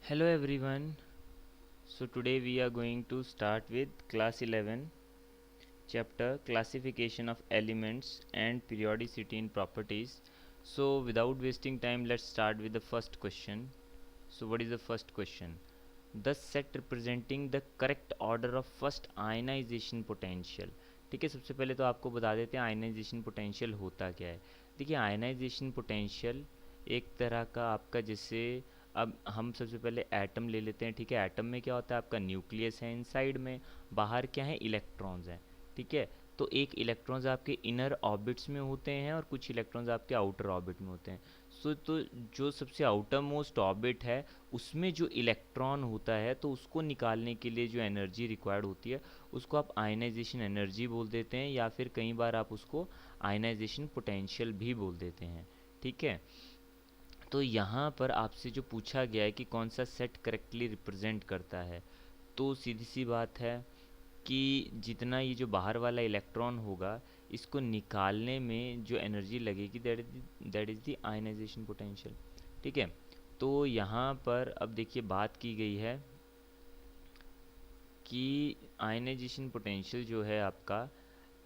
Hello everyone. So today we are going to start with class 11 chapter classification of elements and periodicity in properties. So without wasting time, let's start with the first question. So what is the first question? The set representing the correct order of first ionization potential. ठीक है, सबसे पहले तो आपको बता देते हैं ionization potential होता क्या है। देखिए आयनाइजेशन पोटेंशियल एक तरह का आपका, जैसे अब हम सबसे पहले एटम ले लेते हैं। ठीक है, एटम में क्या होता है, आपका न्यूक्लियस है इनसाइड में, बाहर क्या है, इलेक्ट्रॉन्स हैं। ठीक है, तो एक इलेक्ट्रॉन्स आपके इनर ऑर्बिट्स में होते हैं और कुछ इलेक्ट्रॉन्स आपके आउटर ऑर्बिट में होते हैं। तो जो सबसे आउटर मोस्ट ऑर्बिट है उसमें जो इलेक्ट्रॉन होता है, तो उसको निकालने के लिए जो एनर्जी रिक्वायर्ड होती है उसको आप आयनाइजेशन एनर्जी बोल देते हैं, या फिर कई बार आप उसको आयनाइजेशन पोटेंशियल भी बोल देते हैं। ठीक है, तो यहाँ पर आपसे जो पूछा गया है कि कौन सा सेट करेक्टली रिप्रेजेंट करता है, तो सीधी सी बात है कि जितना ये जो बाहर वाला इलेक्ट्रॉन होगा इसको निकालने में जो एनर्जी लगेगी that is the ionization potential. ठीक है, तो यहाँ पर अब देखिए बात की गई है कि आयनाइजेशन पोटेंशियल जो है आपका,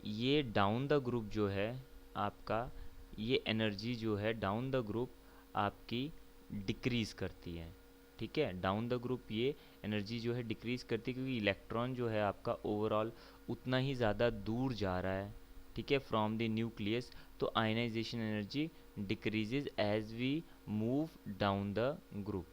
ये डाउन द ग्रुप जो है आपका, ये एनर्जी जो है डाउन द ग्रुप आपकी डिक्रीज़ करती है। ठीक है, डाउन द ग्रुप ये एनर्जी जो है डिक्रीज़ करती है, क्योंकि इलेक्ट्रॉन जो है आपका ओवरऑल उतना ही ज़्यादा दूर जा रहा है। ठीक है, फ्रॉम द न्यूक्लियस, तो ionization energy decreases as we move down the group.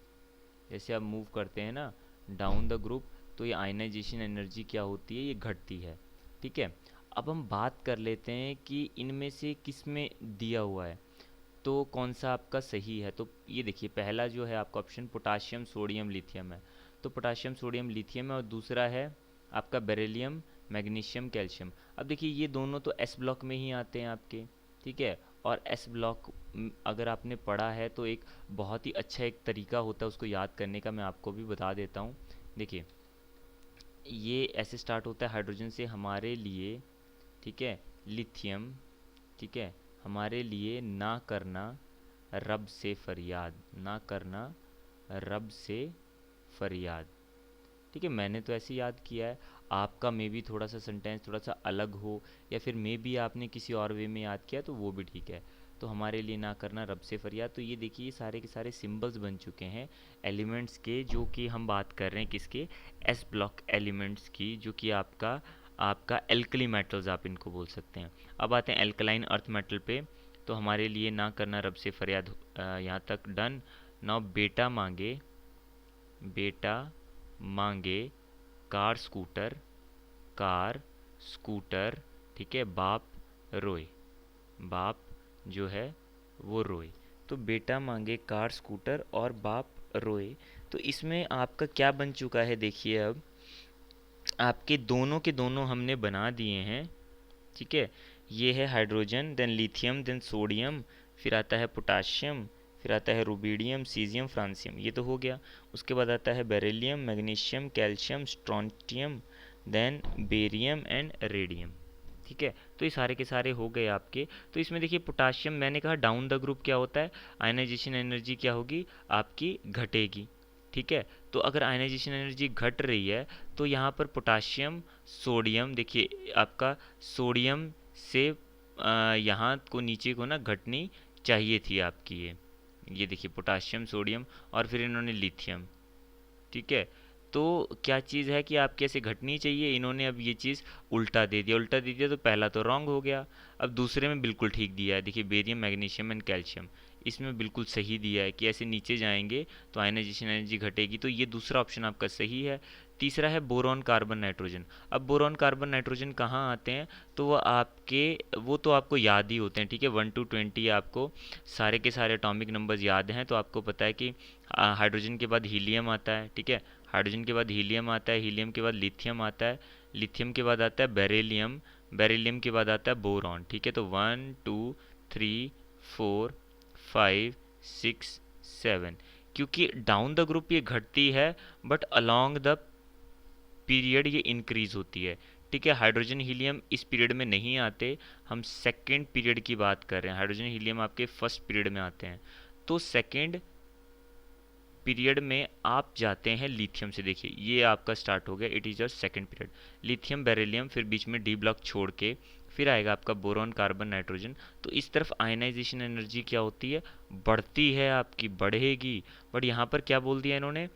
जैसे आप मूव करते हैं ना डाउन द ग्रुप, तो ये आयनाइजेशन एनर्जी क्या होती है, ये घटती है। ठीक है, अब हम बात कर लेते हैं कि इनमें से किस में दिया हुआ है, तो कौन सा आपका सही है। तो ये देखिए पहला जो है आपका ऑप्शन पोटाशियम सोडियम लिथियम है, तो पोटाशियम सोडियम लिथियम है, और दूसरा है आपका बेरिलियम मैग्नीशियम कैल्शियम। अब देखिए ये दोनों तो एस ब्लॉक में ही आते हैं आपके। ठीक है, और एस ब्लॉक अगर आपने पढ़ा है तो एक बहुत ही अच्छा एक तरीका होता है उसको याद करने का, मैं आपको भी बता देता हूँ। देखिए ये ऐसे स्टार्ट होता है हाइड्रोजन से हमारे लिए। ठीक है, लिथियम। ठीक है, हमारे लिए ना करना रब से फरियाद, ना करना रब से फरियाद। ठीक है, मैंने तो ऐसे याद किया है, आपका मे भी थोड़ा सा सेंटेंस थोड़ा सा अलग हो, या फिर मे भी आपने किसी और वे में याद किया तो वो भी ठीक है। तो हमारे लिए ना करना रब से फरियाद, तो ये देखिए ये सारे के सारे सिंबल्स बन चुके हैं एलिमेंट्स के, जो कि हम बात कर रहे हैं किसके, एस ब्लॉक एलिमेंट्स की, जो कि आपका आपका एल्कली मेटल्स आप इनको बोल सकते हैं। अब आते हैं एल्कलाइन अर्थ मेटल पे, तो हमारे लिए ना करना रब से फरियाद यहाँ तक डन। नाउ बेटा मांगे, बेटा मांगे कार स्कूटर, कार स्कूटर। ठीक है, बाप रोए, बाप जो है वो रोए। तो बेटा मांगे कार स्कूटर और बाप रोए, तो इसमें आपका क्या बन चुका है, देखिए अब आपके दोनों के दोनों हमने बना दिए हैं। ठीक है, ये है hydrogen, then lithium, then sodium, फिर आता है पोटाशियम, फिर आता है रुबीडियम, सीजियम, फ्रांसियम, ये तो हो गया। उसके बाद आता है beryllium, magnesium, calcium, strontium, then barium and radium. ठीक है, तो ये सारे के सारे हो गए आपके। तो इसमें देखिए पोटाशियम, मैंने कहा डाउन द ग्रुप क्या होता है, आयनाइजेशन एनर्जी क्या होगी आपकी, घटेगी। ठीक है, तो अगर आयनाइजेशन एनर्जी घट रही है तो यहाँ पर पोटाशियम सोडियम, देखिए आपका सोडियम से यहाँ को नीचे को ना घटनी चाहिए थी आपकी ये देखिए पोटाशियम सोडियम, और फिर इन्होंने लिथियम। ठीक है, तो क्या चीज़ है कि आपकी ऐसे घटनी चाहिए, इन्होंने अब ये चीज़ उल्टा दे दिया, उल्टा दे दिया तो पहला तो रॉन्ग हो गया। अब दूसरे में बिल्कुल ठीक दिया है, देखिए बेरियम मैग्नीशियम एंड कैल्शियम, इसमें बिल्कुल सही दिया है कि ऐसे नीचे जाएंगे तो आयनाइजेशन एनर्जी घटेगी, तो ये दूसरा ऑप्शन आपका सही है। तीसरा है बोरॉन कार्बन नाइट्रोजन। अब बोरॉन कार्बन नाइट्रोजन कहाँ आते हैं, तो वो तो आपको याद ही होते हैं। ठीक है, 1 to 20 आपको सारे के सारे एटॉमिक नंबर्स याद हैं, तो आपको पता है कि हाइड्रोजन के बाद हीलियम आता है। ठीक है, हाइड्रोजन के बाद हीलियम आता है, हीलियम के बाद लिथियम आता है, लिथियम के बाद आता है बेरिलियम, बेरिलियम के बाद आता है बोरॉन। ठीक है, तो 1 2 3 4 5 6 7, क्योंकि डाउन द ग्रुप ये घटती है बट अलोंग द पीरियड ये इंक्रीज होती है। ठीक है, हाइड्रोजन हीलियम इस पीरियड में नहीं आते, हम सेकेंड पीरियड की बात कर रहे हैं, हाइड्रोजन हीलियम आपके फर्स्ट पीरियड में आते हैं। तो सेकेंड पीरियड में आप जाते हैं लिथियम से। देखिए ये आपका स्टार्ट हो गया, it is your second period, lithium beryllium, फिर बीच में डी ब्लॉक छोड़ के फिर आएगा आपका बोरॉन कार्बन नाइट्रोजन। तो इस तरफ आयनाइजेशन एनर्जी क्या होती है, बढ़ती है आपकी, बढ़ेगी। बट यहाँ पर क्या बोल दिया इन्होंने,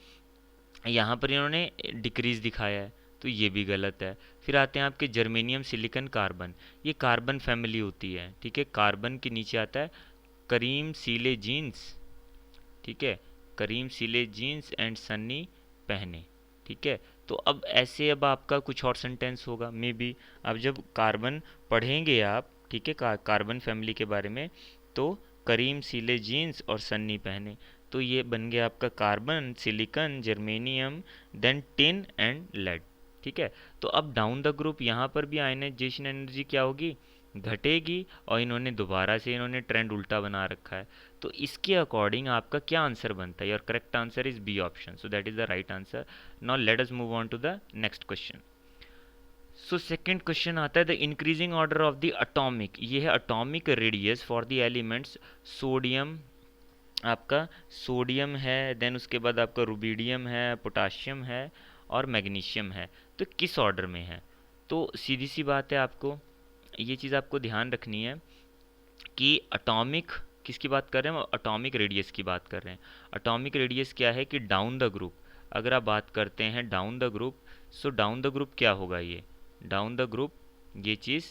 यहाँ पर इन्होंने डिक्रीज दिखाया है, तो ये भी गलत है। फिर आते हैं आपके जर्मेनियम सिलिकॉन कार्बन, ये कार्बन फैमिली होती है, ठीक है। कार्बन के नीचे आता है करीम सीले जीन्स, ठीक है, करीम सीले जीन्स एंड सन्नी पहने, ठीक है। तो अब ऐसे अब आपका कुछ और सेंटेंस होगा मे बी, अब जब कार्बन पढ़ेंगे आप, ठीक है, कार्बन फैमिली के बारे में, तो करीम सीले जीन्स और सन्नी पहने, तो ये बन गया आपका carbon, silicon, germanium, then tin and lead, ठीक है। तो अब डाउन द ग्रुप यहाँ पर भी आयनाइजेशन एनर्जी क्या होगी, घटेगी, और इन्होंने दोबारा से इन्होंने ट्रेंड उल्टा बना रखा है। तो इसके अकॉर्डिंग आपका क्या आंसर बनता है, your correct answer is B option, so that is the right answer. Now let us move on to the next question. So second question आता है the increasing order of the atomic, ये है atomic radius for the elements sodium, आपका sodium है, then उसके बाद आपका rubidium है, पोटाशियम है और मैग्नीशियम है, तो किस ऑर्डर में है। तो सीधी सी बात है, आपको ये चीज़ आपको ध्यान रखनी है कि अटोमिक किसकी बात कर रहे हैं, अटोमिक रेडियस की बात कर रहे हैं। अटोमिक रेडियस क्या है कि डाउन द ग्रुप, अगर आप बात करते हैं down the group, so down the group क्या होगा, ये डाउन द ग्रुप ये चीज़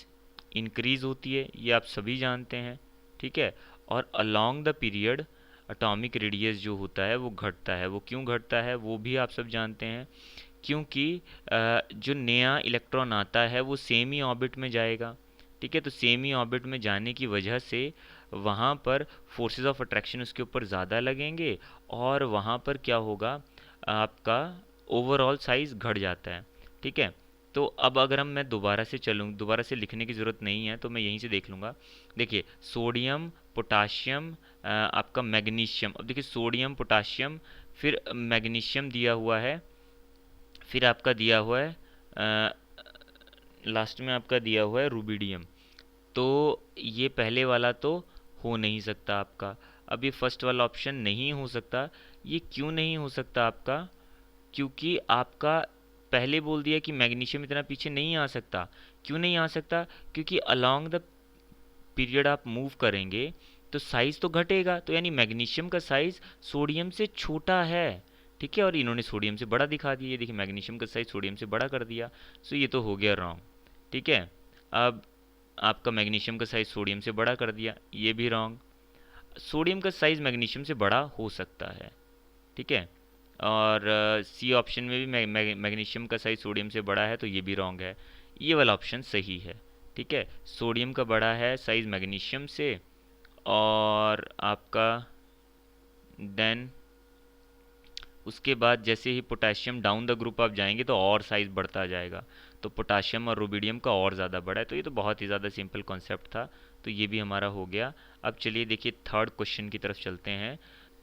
इंक्रीज होती है, ये आप सभी जानते हैं, ठीक है। और along the period atomic radius जो होता है वो घटता है, वो क्यों घटता है वो भी आप सब जानते हैं, क्योंकि जो नया इलेक्ट्रॉन आता है वो सेम ही ऑर्बिट में जाएगा, ठीक है। तो सेम ही ऑर्बिट में जाने की वजह से वहाँ पर फोर्सेस ऑफ अट्रैक्शन उसके ऊपर ज़्यादा लगेंगे, और वहाँ पर क्या होगा, आपका ओवरऑल साइज घट जाता है, ठीक है। तो अब अगर हम मैं दोबारा से चलूँ, दोबारा से लिखने की ज़रूरत नहीं है, तो मैं यहीं से देख लूँगा। देखिए सोडियम, पोटाशियम, आपका मैग्नीशियम, अब देखिए सोडियम, पोटाशियम, फिर मैग्नीशियम दिया हुआ है, फिर आपका दिया हुआ है लास्ट में आपका दिया हुआ है रुबिडियम। तो ये पहले वाला तो हो नहीं सकता आपका, अब ये फर्स्ट वाला ऑप्शन नहीं हो सकता। ये क्यों नहीं हो सकता आपका, क्योंकि आपका पहले बोल दिया कि मैग्नीशियम इतना पीछे नहीं आ सकता। क्यों नहीं आ सकता, क्योंकि अलोंग द पीरियड आप मूव करेंगे तो साइज तो घटेगा, तो यानी मैग्नीशियम का साइज सोडियम से छोटा है, ठीक है, और इन्होंने सोडियम से बड़ा दिखा दिया, ये देखिए मैग्नीशियम का साइज सोडियम से बड़ा कर दिया, सो ये तो हो गया रॉन्ग, ठीक है। अब आपका मैग्नीशियम का साइज सोडियम से बड़ा कर दिया, ये भी रॉन्ग। सोडियम का साइज मैग्नीशियम से बड़ा हो सकता है, ठीक है। और सी ऑप्शन में भी मैग्नीशियम का साइज सोडियम से बड़ा है, तो ये भी रॉन्ग है, ये वाला ऑप्शन सही है, ठीक है। सोडियम का बड़ा है साइज मैग्नीशियम से, और आपका देन उसके बाद जैसे ही पोटाशियम डाउन द ग्रुप आप जाएंगे तो और साइज बढ़ता जाएगा, तो पोटाशियम और रुबिडियम का और ज़्यादा बड़ा है। तो ये तो बहुत ही ज़्यादा सिंपल कॉन्सेप्ट था, तो ये भी हमारा हो गया। अब चलिए देखिए थर्ड क्वेश्चन की तरफ चलते हैं।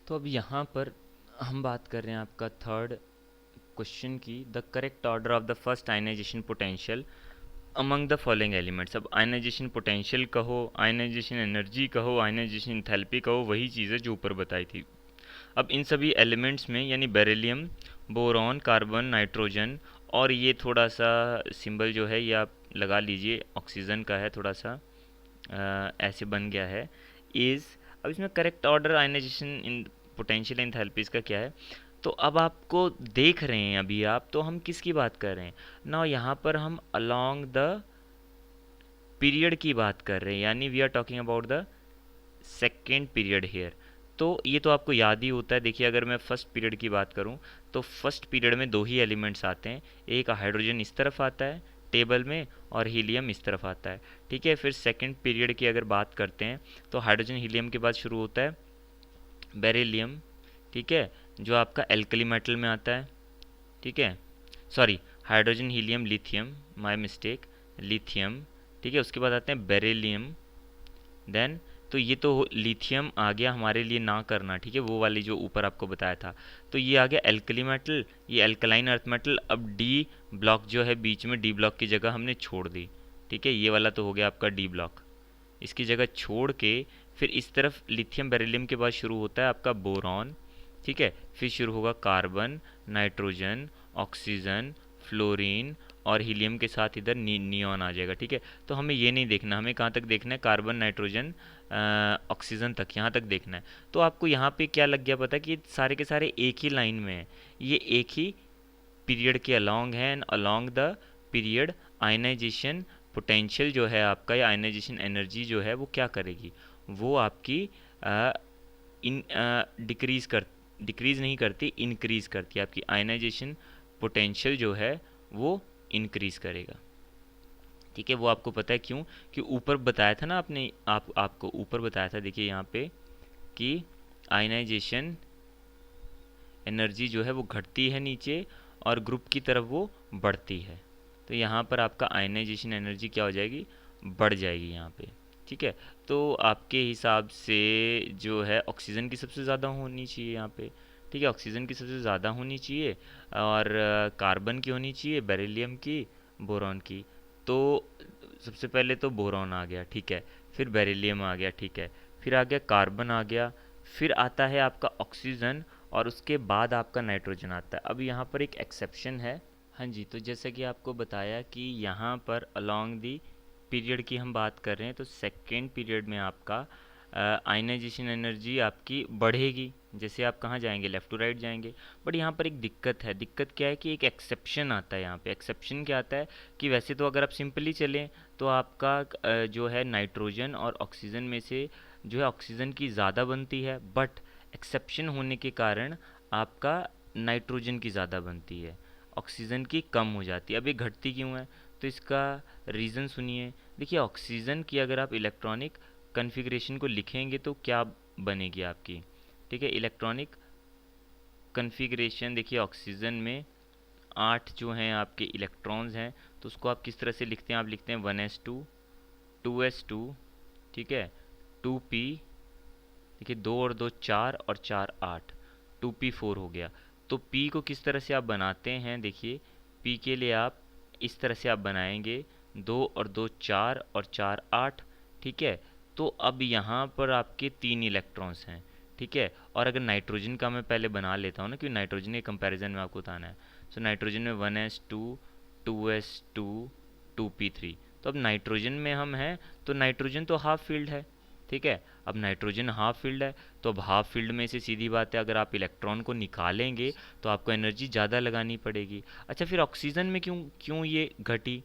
तो अब यहाँ पर हम बात कर रहे हैं आपका थर्ड क्वेश्चन की, the correct order of the first ionization potential among the following elements. अब आयनाइजेशन पोटेंशियल कहो, आयनाइजेशन एनर्जी कहो, आयनाइजेशन इंथैल्पी कहो, वही चीज़ है जो ऊपर बताई थी। अब इन सभी एलिमेंट्स में यानी बेरिलियम, बोरॉन, कार्बन, नाइट्रोजन, और ये थोड़ा सा सिंबल जो है ये आप लगा लीजिए, ऑक्सीजन का है, थोड़ा सा ऐसे बन गया है इज़। अब इसमें correct order ionization in potential enthalpies का क्या है, तो अब आपको देख रहे हैं अभी आप, तो हम किसकी बात कर रहे हैं ना, यहाँ पर हम अलोंग द पीरियड की बात कर रहे हैं, यानी we are talking about the second period here. तो ये तो आपको याद ही होता है। देखिए अगर मैं फर्स्ट पीरियड की बात करूं तो फर्स्ट पीरियड में दो ही एलिमेंट्स आते हैं, एक हाइड्रोजन इस तरफ आता है टेबल में और हीलियम इस तरफ आता है, ठीक है। फिर सेकंड पीरियड की अगर बात करते हैं तो हाइड्रोजन हीलियम के बाद शुरू होता है बेरिलियम, ठीक है, जो आपका एल्कली मेटल में आता है, ठीक है, sorry hydrogen helium lithium, my mistake, lithium, ठीक है। उसके बाद आते हैं बेरिलियम, देन तो ये तो लिथियम आ गया हमारे लिए ना करना, ठीक है, वो वाली जो ऊपर आपको बताया था। तो ये आ गया एल्कली मेटल, ये एल्कलाइन अर्थ मेटल। अब डी ब्लॉक जो है बीच में, डी ब्लॉक की जगह हमने छोड़ दी, ठीक है, ये वाला तो हो गया आपका डी ब्लॉक, इसकी जगह छोड़ के फिर इस तरफ लिथियम बेरिलियम के बाद शुरू होता है आपका बोरॉन, ठीक है, फिर शुरू होगा कार्बन, नाइट्रोजन, ऑक्सीजन, फ्लोरीन और हीलियम के साथ इधर नियॉन आ जाएगा। ठीक है, तो हमें ये नहीं देखना, हमें कहाँ तक देखना है, कार्बन, नाइट्रोजन, ऑक्सीजन तक, यहाँ तक देखना है। तो आपको यहाँ पे क्या लग गया पता कि ये सारे के सारे एक ही लाइन में है, ये एक ही पीरियड के अलोंग है, and along the period ionization potential जो है आपका, या आयनाइजेशन एनर्जी जो है वो क्या करेगी, वो आपकी इन डिक्रीज़ नहीं करती, इंक्रीज़ करती है। आपकी आयनाइजेशन पोटेंशियल जो है वो इंक्रीज़ करेगा। ठीक है, वो आपको पता है क्यों, कि ऊपर बताया था ना आपने, आपको ऊपर बताया था, देखिए यहाँ पे कि आयनाइजेशन एनर्जी जो है वो घटती है नीचे और ग्रुप की तरफ वो बढ़ती है। तो यहाँ पर आपका आयनाइजेशन एनर्जी क्या हो जाएगी, बढ़ जाएगी यहाँ पे। ठीक है, तो आपके हिसाब से जो है ऑक्सीजन की सबसे ज़्यादा होनी चाहिए यहाँ पे। ठीक है, ऑक्सीजन की सबसे ज़्यादा होनी चाहिए, और कार्बन की होनी चाहिए, बेरिलियम की, बोरॉन की। तो सबसे पहले तो बोरॉन आ गया, ठीक है, फिर बेरिलियम आ गया, ठीक है, फिर आ गया कार्बन आ गया, फिर आता है आपका ऑक्सीजन, और उसके बाद आपका नाइट्रोजन आता है। अब यहाँ पर एक एक्सेप्शन है। हाँ जी, तो जैसा कि आपको बताया कि यहाँ पर अलोंग दी पीरियड की हम बात कर रहे हैं, तो सेकेंड पीरियड में आपका आयनाइजेशन एनर्जी आपकी बढ़ेगी। जैसे आप कहाँ जाएंगे, लेफ़्ट टू राइट जाएंगे। बट यहाँ पर एक दिक्कत है, दिक्कत क्या है कि एक एक्सेप्शन आता है यहाँ पे। एक्सेप्शन क्या आता है कि वैसे तो अगर आप सिंपली चलें तो आपका जो है नाइट्रोजन और ऑक्सीजन में से जो है ऑक्सीजन की ज़्यादा बनती है, बट एक्सेप्शन होने के कारण आपका नाइट्रोजन की ज़्यादा बनती है, ऑक्सीजन की कम हो जाती है। अब ये घटती क्यों है, तो इसका रीज़न सुनिए। देखिए, ऑक्सीजन की अगर आप इलेक्ट्रॉनिक कन्फिग्रेशन को लिखेंगे तो क्या बनेगी आपकी। ठीक है, इलेक्ट्रॉनिक कन्फिग्रेशन देखिए, ऑक्सीजन में 8 जो हैं आपके इलेक्ट्रॉन्स हैं, तो उसको आप किस तरह से लिखते हैं, आप लिखते हैं 1s2, 2s2, ठीक है, 2p, देखिए 2 और 2 4 और 4 8, 2p4 हो गया। तो p को किस तरह से आप बनाते हैं, देखिए p के लिए आप इस तरह से आप बनाएंगे, 2 और 2 4 और 4 8, ठीक है। तो अब यहाँ पर आपके 3 इलेक्ट्रॉन्स हैं, ठीक है। और अगर नाइट्रोजन का मैं पहले बना लेता हूँ ना, क्योंकि नाइट्रोजन के कंपैरिजन में आपको बताना है। सो नाइट्रोजन में 1s2, 2s2, 2p3। तो अब नाइट्रोजन में हम हैं, तो नाइट्रोजन तो हाफ फील्ड है, ठीक है। अब नाइट्रोजन हाफ फील्ड है, तो अब हाफ फील्ड में से सीधी बात है, अगर आप इलेक्ट्रॉन को निकालेंगे तो आपको एनर्जी ज़्यादा लगानी पड़ेगी। अच्छा, फिर ऑक्सीजन में क्यों क्यों ये घटी,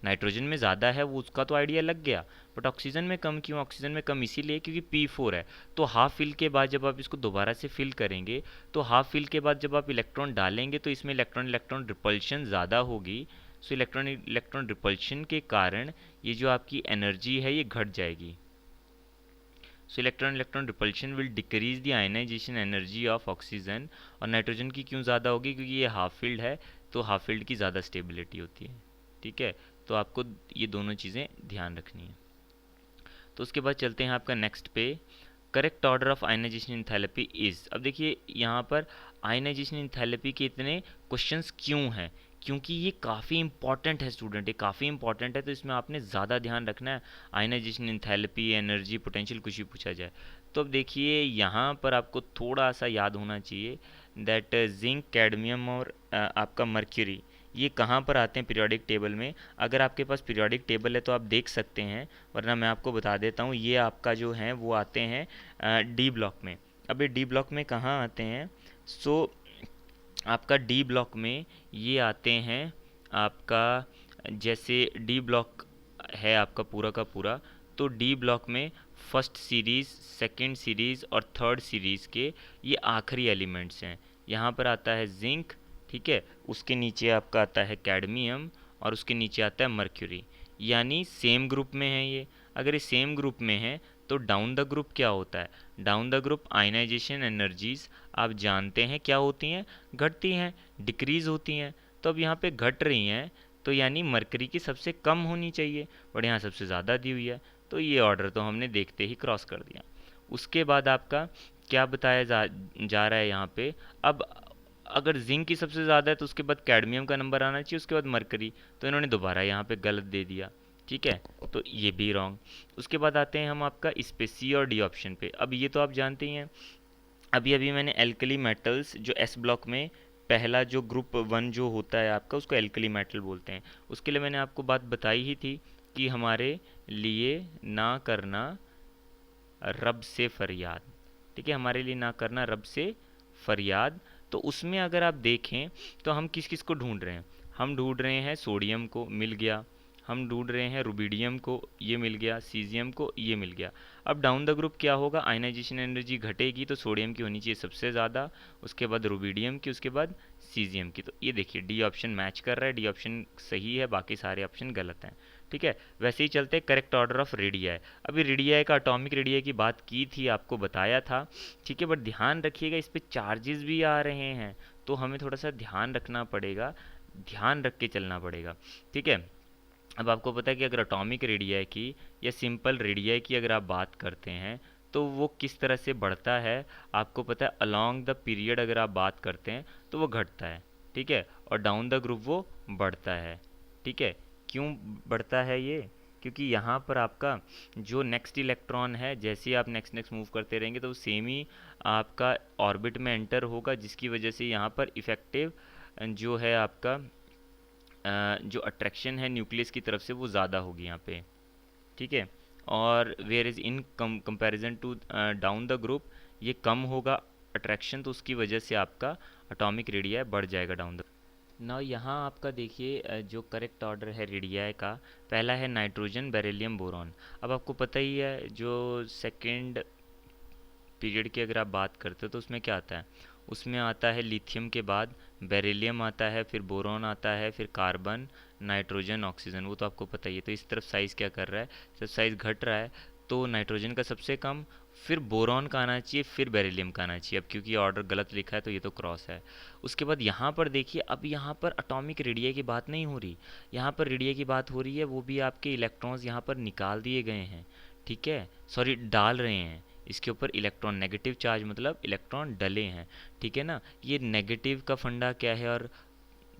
नाइट्रोजन में ज़्यादा है वो उसका तो आइडिया लग गया, बट ऑक्सीजन में कम क्यों, ऑक्सीजन में कम इसीलिए क्योंकि P4 है। तो हाफ फिल के बाद जब आप इसको दोबारा से फिल करेंगे, तो हाफ फिल के बाद जब आप इलेक्ट्रॉन डालेंगे तो इसमें इलेक्ट्रॉन इलेक्ट्रॉन रिपल्शन ज़्यादा होगी। सो इलेक्ट्रॉन इलेक्ट्रॉन रिपल्शन के कारण ये जो आपकी एनर्जी है ये घट जाएगी। So electron electron repulsion will decrease the ionization energy of oxygen. और नाइट्रोजन की क्यों ज़्यादा होगी, क्योंकि ये हाफ फील्ड है, तो हाफ फील्ड की ज़्यादा स्टेबिलिटी होती है, ठीक है। तो आपको ये दोनों चीज़ें ध्यान रखनी है। तो उसके बाद चलते हैं आपका नेक्स्ट पे, correct order of ionization enthalpy is. अब देखिए यहाँ पर आयनाइजेशन इंथैल्पी के इतने क्वेश्चंस क्यों हैं, क्योंकि ये काफ़ी इंपॉर्टेंट है स्टूडेंट, ये काफ़ी इंपॉर्टेंट है, तो इसमें आपने ज़्यादा ध्यान रखना है। आयनाइजेशन इंथैल्पी, एनर्जी, पोटेंशियल कुछ भी पूछा जाए। तो अब देखिए यहाँ पर आपको थोड़ा सा याद होना चाहिए दैट जिंक, कैडमियम और आपका मर्क्यूरी, ये कहाँ पर आते हैं पीरियोडिक टेबल में। अगर आपके पास पीरियोडिक टेबल है तो आप देख सकते हैं, वरना मैं आपको बता देता हूँ। ये आपका जो है वो आते हैं डी ब्लॉक में। अब ये डी ब्लॉक में कहाँ आते हैं, सो आपका डी ब्लॉक में ये आते हैं आपका, जैसे डी ब्लॉक है आपका पूरा का पूरा, तो डी ब्लॉक में फर्स्ट सीरीज़, सेकंड सीरीज़ और थर्ड सीरीज़ के ये आखिरी एलिमेंट्स हैं। यहाँ पर आता है जिंक, ठीक है, उसके नीचे आपका आता है कैडमियम और उसके नीचे आता है मर्क्यूरी, यानी सेम ग्रुप में है ये। अगर ये सेम ग्रुप में है तो डाउन द ग्रुप क्या होता है, down the group ionization energies आप जानते हैं क्या होती हैं, घटती हैं, डिक्रीज होती हैं। तो अब यहाँ पे घट रही हैं, तो यानी मरकरी की सबसे कम होनी चाहिए, बट यहाँ सबसे ज़्यादा दी हुई है, तो ये ऑर्डर तो हमने देखते ही क्रॉस कर दिया। उसके बाद आपका क्या बताया जा रहा है यहाँ पे, अब अगर जिंक की सबसे ज़्यादा है तो उसके बाद कैडमियम का नंबर आना चाहिए, उसके बाद मरकरी, तो इन्होंने दोबारा यहाँ पे गलत दे दिया, ठीक है, तो ये भी रॉन्ग। उसके बाद आते हैं हम आपका स्पेस सी और डी ऑप्शन पे। अब ये तो आप जानते ही हैं, अभी अभी मैंने एल्कली मेटल्स जो एस ब्लॉक में पहला जो ग्रुप वन जो होता है आपका, उसको एल्कली मेटल बोलते हैं। उसके लिए मैंने आपको बात बताई ही थी कि हमारे लिए ना करना रब से फरियाद। ठीक है, हमारे लिए ना करना रब से फरियाद। तो उसमें अगर आप देखें तो हम किस किस को ढूंढ रहे हैं। हम ढूंढ रहे हैं सोडियम को, मिल गया। हम ढूंढ रहे हैं रुबिडियम को, ये मिल गया। सीजियम को, ये मिल गया। अब डाउन द ग्रुप क्या होगा, आयनाइजेशन एनर्जी घटेगी तो सोडियम की होनी चाहिए सबसे ज़्यादा, उसके बाद रुबिडियम की, उसके बाद सीजियम की। तो ये देखिए डी ऑप्शन मैच कर रहा है, डी ऑप्शन सही है, बाकी सारे ऑप्शन गलत हैं। ठीक है, वैसे ही चलते हैं करेक्ट ऑर्डर ऑफ रेडियाई। अभी रेडियाई का अटोमिक रेडियाई की बात की थी, आपको बताया था। ठीक है, बट ध्यान रखिएगा इस पे चार्जेस भी आ रहे हैं, तो हमें थोड़ा सा ध्यान रखना पड़ेगा, ध्यान रख के चलना पड़ेगा। ठीक है, अब आपको पता है कि अगर अटोमिक रेडियाई की या सिंपल रेडियाई की अगर आप बात करते हैं तो वो किस तरह से बढ़ता है, आपको पता है अलोंग द पीरियड अगर आप बात करते हैं तो वो घटता है। ठीक है, और डाउन द ग्रुप वो बढ़ता है। ठीक है, क्यों बढ़ता है ये, क्योंकि यहाँ पर आपका जो नेक्स्ट इलेक्ट्रॉन है, जैसे ही आप नेक्स्ट नेक्स्ट मूव करते रहेंगे तो सेम ही आपका ऑर्बिट में एंटर होगा, जिसकी वजह से यहाँ पर इफेक्टिव जो है आपका जो अट्रैक्शन है न्यूक्लियस की तरफ से वो ज़्यादा होगी यहाँ पे। ठीक है, और whereas in comparison to down the group ये कम होगा अट्रैक्शन, तो उसकी वजह से आपका एटॉमिक रेडियाई बढ़ जाएगा डाउन द। ना यहाँ आपका देखिए जो करेक्ट ऑर्डर है रेडियाई का, पहला है नाइट्रोजन, बेरिलियम, बोरॉन। अब आपको पता ही है जो सेकंड पीरियड की अगर आप बात करते हो तो उसमें क्या आता है, उसमें आता है लिथियम के बाद बेरिलियम आता है, फिर बोरॉन आता है, फिर कार्बन, नाइट्रोजन, ऑक्सीजन, वो तो आपको पता ही है। तो इस तरफ साइज़ क्या कर रहा है, जब साइज़ घट रहा है तो नाइट्रोजन का सबसे कम, फिर बोरॉन का आना चाहिए, फिर बेरिलियम का आना चाहिए। अब क्योंकि ऑर्डर गलत लिखा है तो ये तो क्रॉस है। उसके बाद यहाँ पर देखिए, अब यहाँ पर एटॉमिक रेडियाई की बात नहीं हो रही, यहाँ पर रेडियाई की बात हो रही है, वो भी आपके इलेक्ट्रॉन्स यहाँ पर निकाल दिए गए हैं। ठीक है, सॉरी डाल रहे हैं, इसके ऊपर इलेक्ट्रॉन, नेगेटिव चार्ज मतलब इलेक्ट्रॉन डले हैं। ठीक है ना, ये नेगेटिव का फंडा क्या है और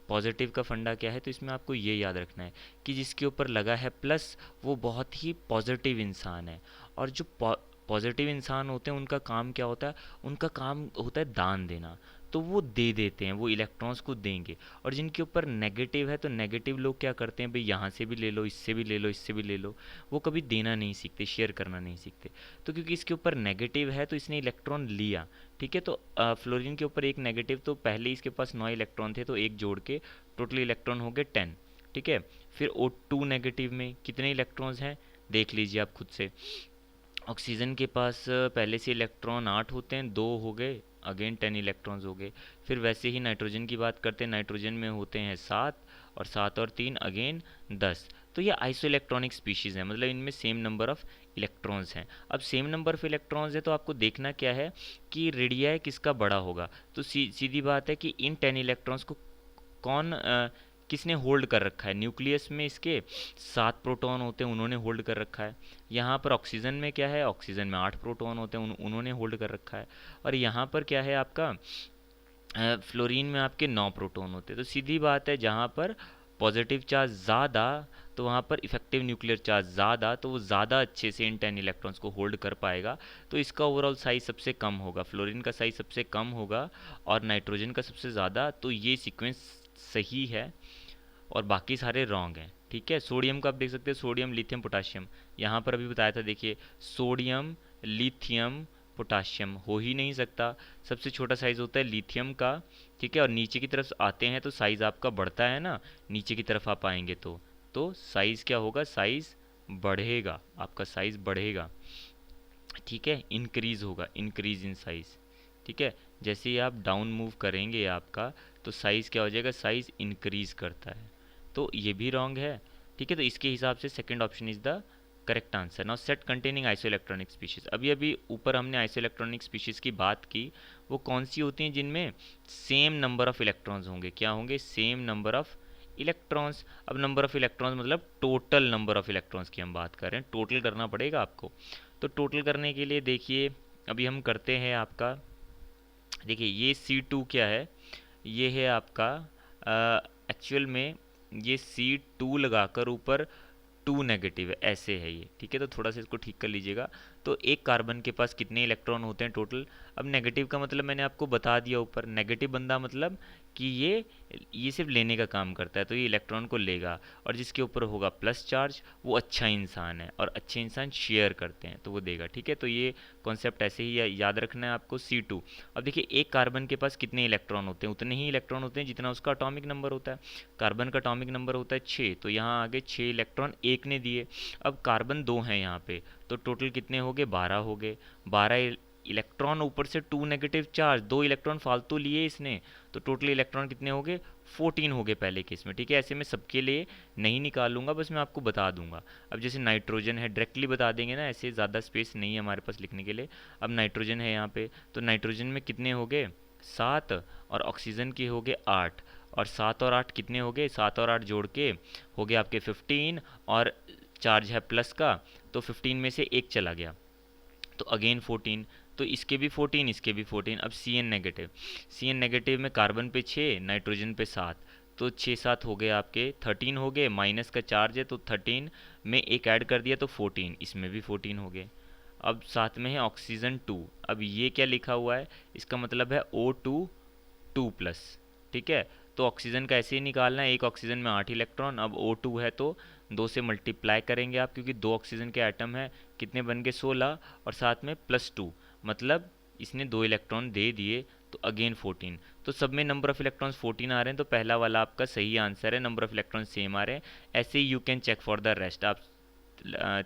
पॉजिटिव का फंडा क्या है, तो इसमें आपको ये याद रखना है कि जिसके ऊपर लगा है प्लस वो बहुत ही पॉजिटिव इंसान है। और जो पॉजिटिव इंसान होते हैं उनका काम क्या होता है, उनका काम होता है दान देना, तो वो दे देते हैं, वो इलेक्ट्रॉन्स को देंगे। और जिनके ऊपर नेगेटिव है तो नेगेटिव लोग क्या करते हैं, भाई यहाँ से भी ले लो, इससे भी ले लो, इससे भी ले लो, वो कभी देना नहीं सीखते, शेयर करना नहीं सीखते। तो क्योंकि इसके ऊपर नेगेटिव है तो इसने इलेक्ट्रॉन लिया। ठीक है, तो फ्लोरीन के ऊपर एक नेगेटिव, तो पहले ही इसके पास 9 इलेक्ट्रॉन थे, तो एक जोड़ के टोटल इलेक्ट्रॉन हो गए 10। ठीक है, फिर O2 नेगेटिव में कितने इलेक्ट्रॉन्स हैं देख लीजिए आप खुद से। ऑक्सीजन के पास पहले से इलेक्ट्रॉन 8 होते हैं, 2 हो गए, अगेन 10 इलेक्ट्रॉन्स हो गए। फिर वैसे ही नाइट्रोजन की बात करते हैं, नाइट्रोजन में होते हैं 7, और 7 और 3 अगेन 10। तो ये आइसो इलेक्ट्रॉनिक स्पीशीज़ है, मतलब इनमें सेम नंबर ऑफ इलेक्ट्रॉन्स हैं। अब सेम नंबर ऑफ इलेक्ट्रॉन्स है तो आपको देखना क्या है कि रेडियाई किसका बड़ा होगा। तो सीधी बात है कि इन 10 इलेक्ट्रॉन्स को कौन किसने होल्ड कर रखा है, न्यूक्लियस में इसके 7 प्रोटॉन होते हैं, उन्होंने होल्ड कर रखा है। यहाँ पर ऑक्सीजन में क्या है, ऑक्सीजन में 8 प्रोटॉन होते हैं, उन्होंने होल्ड कर रखा है। और यहाँ पर क्या है आपका, फ्लोरीन में आपके 9 प्रोटॉन होते हैं। तो सीधी बात है जहाँ पर पॉजिटिव चार्ज ज़्यादा तो वहाँ पर इफेक्टिव न्यूक्लियर चार्ज ज़्यादा, तो वो ज़्यादा अच्छे से इन 10 इलेक्ट्रॉन्स को होल्ड कर पाएगा। तो इसका ओवरऑल साइज सबसे कम होगा, फ्लोरीन का साइज सबसे कम होगा और नाइट्रोजन का सबसे ज़्यादा। तो ये सीक्वेंस सही है और बाकी सारे रॉन्ग हैं। ठीक है, सोडियम का आप देख सकते हैं, सोडियम, लिथियम, पोटाशियम, यहाँ पर अभी बताया था देखिए, सोडियम, लिथियम, पोटाशियम हो ही नहीं सकता। सबसे छोटा साइज़ होता है लिथियम का। ठीक है, और नीचे की तरफ आते हैं तो साइज़ आपका बढ़ता है ना, नीचे की तरफ आप आएंगे तो साइज़ क्या होगा, साइज़ बढ़ेगा, आपका साइज़ बढ़ेगा। ठीक है, इंक्रीज़ होगा, इंक्रीज़ इन साइज़। ठीक है, जैसे ही आप डाउन मूव करेंगे आपका, तो साइज़ क्या हो जाएगा, साइज़ इंक्रीज़ करता है। तो ये भी रॉन्ग है। ठीक है, तो इसके हिसाब से second option is the correct answer. Now set containing iso electronic species, अभी अभी ऊपर हमने आइसो इलेक्ट्रॉनिक स्पीशीज की बात की, वो कौन सी होती हैं, जिनमें सेम नंबर ऑफ इलेक्ट्रॉन्स होंगे, क्या होंगे, सेम नंबर ऑफ इलेक्ट्रॉन्स। अब नंबर ऑफ इलेक्ट्रॉन्स मतलब टोटल नंबर ऑफ इलेक्ट्रॉन्स की हम बात कर रहे हैं, टोटल करना पड़ेगा आपको। तो टोटल करने के लिए देखिए अभी हम करते हैं आपका, देखिए ये C2 क्या है, ये है आपका एक्चुअल में ये C2 लगाकर ऊपर 2 नेगेटिव है, ऐसे है ये। ठीक है, तो थोड़ा सा इसको ठीक कर लीजिएगा। तो एक कार्बन के पास कितने इलेक्ट्रॉन होते हैं टोटल। अब नेगेटिव का मतलब मैंने आपको बता दिया ऊपर, नेगेटिव बंदा मतलब कि ये सिर्फ लेने का काम करता है, तो ये इलेक्ट्रॉन को लेगा। और जिसके ऊपर होगा प्लस चार्ज वो अच्छा इंसान है, और अच्छे इंसान शेयर करते हैं तो वो देगा। ठीक है, तो ये कॉन्सेप्ट ऐसे ही याद रखना है आपको। C2। अब देखिए एक कार्बन के पास कितने इलेक्ट्रॉन होते हैं, उतने ही इलेक्ट्रॉन होते हैं जितना उसका अटोमिक नंबर होता है। कार्बन का अटोमिक नंबर होता है 6, तो यहाँ आगे 6 इलेक्ट्रॉन एक ने दिए। अब कार्बन 2 हैं यहाँ पे, तो टोटल कितने हो गए, 12 हो गए। 12 इलेक्ट्रॉन ऊपर से 2 नेगेटिव चार्ज, 2 इलेक्ट्रॉन फालतू लिए इसने, तो टोटल इलेक्ट्रॉन कितने हो गए, 14 हो गए पहले केस में। ठीक है, ऐसे मैं सबके लिए नहीं निकालूंगा, बस मैं आपको बता दूंगा। अब जैसे नाइट्रोजन है डायरेक्टली बता देंगे ना, ऐसे ज़्यादा स्पेस नहीं है हमारे पास लिखने के लिए। अब नाइट्रोजन है यहाँ पे, तो नाइट्रोजन में कितने हो गए, 7, और ऑक्सीजन के हो गए 8। और 7 और 8 कितने हो गए, 7 और 8 जोड़ के हो गए आपके 15, और चार्ज है प्लस का, तो 15 में से एक चला गया तो अगेन 14। तो इसके भी 14, इसके भी 14। अब Cn नेगेटिव, Cn नेगेटिव में कार्बन पे 6, नाइट्रोजन पे 7, तो 6 7 हो गए आपके 13 हो गए। माइनस का चार्ज है तो 13 में एक ऐड कर दिया तो 14, इसमें भी 14 हो गए। अब साथ में है ऑक्सीजन 2। अब ये क्या लिखा हुआ है, इसका मतलब है O2 2+। ठीक है, तो ऑक्सीजन का ऐसे ही निकालना है, एक ऑक्सीजन में 8 इलेक्ट्रॉन। अब O2 है तो 2 से मल्टीप्लाई करेंगे आप, क्योंकि 2 ऑक्सीजन के एटम है, कितने बन गए 16, और साथ में +2, मतलब इसने 2 इलेक्ट्रॉन दे दिए, तो अगेन 14। तो सब में नंबर ऑफ इलेक्ट्रॉन्स 14 आ रहे हैं, तो पहला वाला आपका सही आंसर है, नंबर ऑफ इलेक्ट्रॉन सेम आ रहे हैं। ऐसे ही you can check for the rest, आप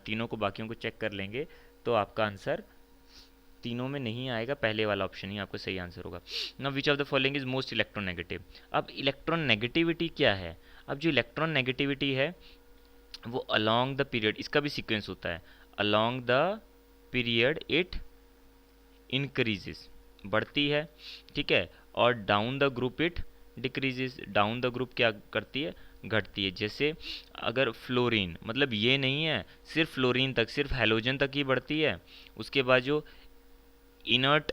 तीनों को बाकियों को चेक कर लेंगे तो आपका आंसर तीनों में नहीं आएगा, पहले वाला ऑप्शन ही आपका सही आंसर होगा। Now which of the following is most electronegative. अब इलेक्ट्रॉन नेगेटिविटी क्या है, अब जो इलेक्ट्रॉन नेगेटिविटी है वो अलोंग द पीरियड, इसका भी सीक्वेंस होता है, along the period it increases, बढ़ती है। ठीक है, और down the group it decreases, down the group क्या करती है, घटती है। जैसे अगर फ्लोरीन, मतलब ये नहीं है सिर्फ फ्लोरीन तक, सिर्फ हेलोजन तक ही बढ़ती है, उसके बाद जो इनर्ट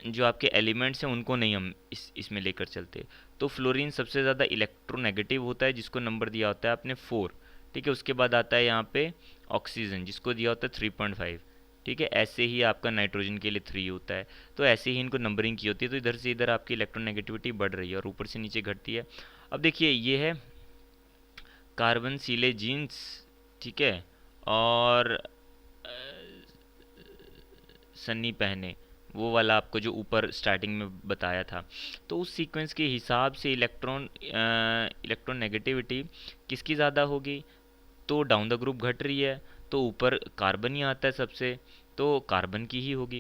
जो आपके एलिमेंट्स हैं उनको नहीं हम इसमें लेकर चलते। तो फ्लोरीन सबसे ज़्यादा इलेक्ट्रोनेगेटिव होता है, जिसको नंबर दिया होता है आपने 4। ठीक है, उसके बाद आता है यहाँ पे ऑक्सीजन, जिसको दिया होता है 3.5। ठीक है, ऐसे ही आपका नाइट्रोजन के लिए 3 होता है। तो ऐसे ही इनको नंबरिंग की होती है, तो इधर से इधर आपकी इलेक्ट्रोनेगेटिविटी बढ़ रही है और ऊपर से नीचे घटती है। अब देखिए ये है कार्बन सीले जीन्स। ठीक है, और सन्नी पहने, वो वाला आपको जो ऊपर स्टार्टिंग में बताया था। तो उस सीक्वेंस के हिसाब से इलेक्ट्रॉन नेगेटिविटी किसकी ज़्यादा होगी, तो डाउन द ग्रुप घट रही है, तो ऊपर कार्बन ही आता है सबसे, तो कार्बन की ही होगी।